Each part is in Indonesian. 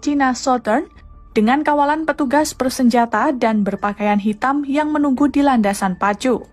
China Southern dengan kawalan petugas bersenjata dan berpakaian hitam yang menunggu di landasan pacu.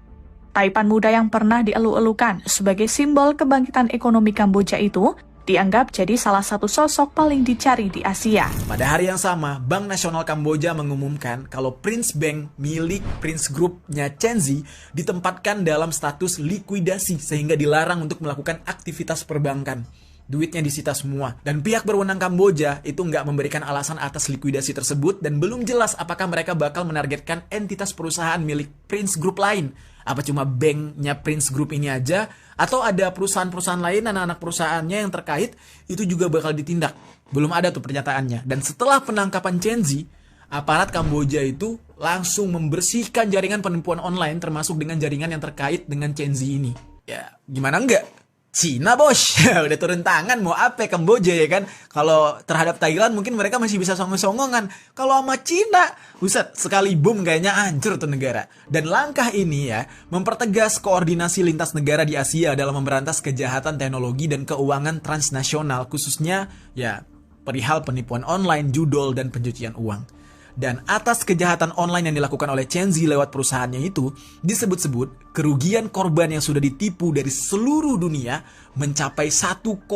Taipan muda yang pernah dielu-elukan sebagai simbol kebangkitan ekonomi Kamboja itu dianggap jadi salah satu sosok paling dicari di Asia. Pada hari yang sama, Bank Nasional Kamboja mengumumkan kalau Prince Bank milik Prince Group-nya Chen Zi ditempatkan dalam status likuidasi sehingga dilarang untuk melakukan aktivitas perbankan. Duitnya disita semua. Dan pihak berwenang Kamboja itu nggak memberikan alasan atas likuidasi tersebut dan belum jelas apakah mereka bakal menargetkan entitas perusahaan milik Prince Group lain. Apa cuma banknya Prince Group ini aja? Atau ada perusahaan-perusahaan lain, anak-anak perusahaannya yang terkait, itu juga bakal ditindak. Belum ada tuh pernyataannya. Dan setelah penangkapan Chen Zi, aparat Kamboja itu langsung membersihkan jaringan penipuan online termasuk dengan jaringan yang terkait dengan Chen Zi ini. Ya, gimana enggak? Cina bos, udah turun tangan mau apa Kamboja ya kan? Kalau terhadap Thailand mungkin mereka masih bisa songong-songongan. Kalau sama Cina, buset, sekali boom kayaknya hancur tuh negara. Dan langkah ini ya, mempertegas koordinasi lintas negara di Asia dalam memberantas kejahatan teknologi dan keuangan transnasional, khususnya ya perihal penipuan online, judol, dan pencucian uang. Dan atas kejahatan online yang dilakukan oleh Chen Zi lewat perusahaannya itu, disebut-sebut kerugian korban yang sudah ditipu dari seluruh dunia mencapai 1,1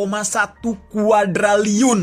kuadriliun.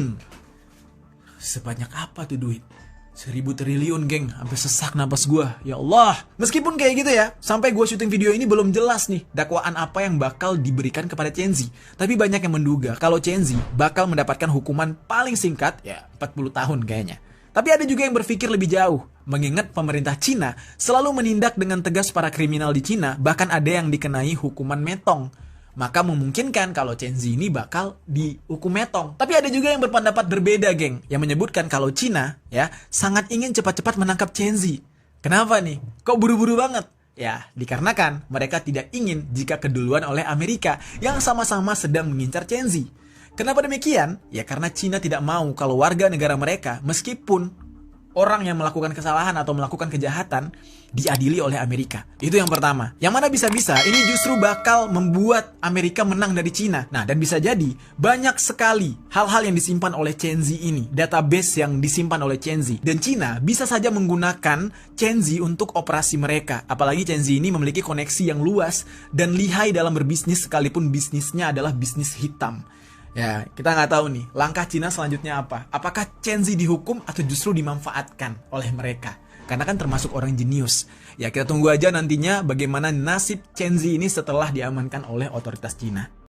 Sebanyak apa tuh duit? 1000 triliun geng, sampai sesak napas gue. Ya Allah. Meskipun kayak gitu ya, sampai gue syuting video ini belum jelas nih dakwaan apa yang bakal diberikan kepada Chen Zi. Tapi banyak yang menduga kalau Chen Zi bakal mendapatkan hukuman paling singkat, ya 40 tahun kayaknya. Tapi ada juga yang berpikir lebih jauh, mengingat pemerintah Cina selalu menindak dengan tegas para kriminal di Cina, bahkan ada yang dikenai hukuman metong. Maka memungkinkan kalau Chen Zi ini bakal dihukum metong. Tapi ada juga yang berpendapat berbeda, geng, yang menyebutkan kalau Cina ya sangat ingin cepat-cepat menangkap Chen Zi. Kenapa nih? Kok buru-buru banget? Ya, dikarenakan mereka tidak ingin jika keduluan oleh Amerika yang sama-sama sedang mengincar Chen Zi. Kenapa demikian? Ya karena Cina tidak mau kalau warga negara mereka, meskipun orang yang melakukan kesalahan atau melakukan kejahatan, diadili oleh Amerika. Itu yang pertama. Yang mana bisa-bisa ini justru bakal membuat Amerika menang dari Cina. Nah, dan bisa jadi banyak sekali hal-hal yang disimpan oleh Chen Zi ini, database yang disimpan oleh Chen Zi. Dan Cina bisa saja menggunakan Chen Zi untuk operasi mereka. Apalagi Chen Zi ini memiliki koneksi yang luas dan lihai dalam berbisnis sekalipun bisnisnya adalah bisnis hitam. Ya, kita nggak tahu nih, langkah Cina selanjutnya apa? Apakah Chen Zi dihukum atau justru dimanfaatkan oleh mereka? Karena kan termasuk orang jenius. Ya, kita tunggu aja nantinya bagaimana nasib Chen Zi ini setelah diamankan oleh otoritas Cina.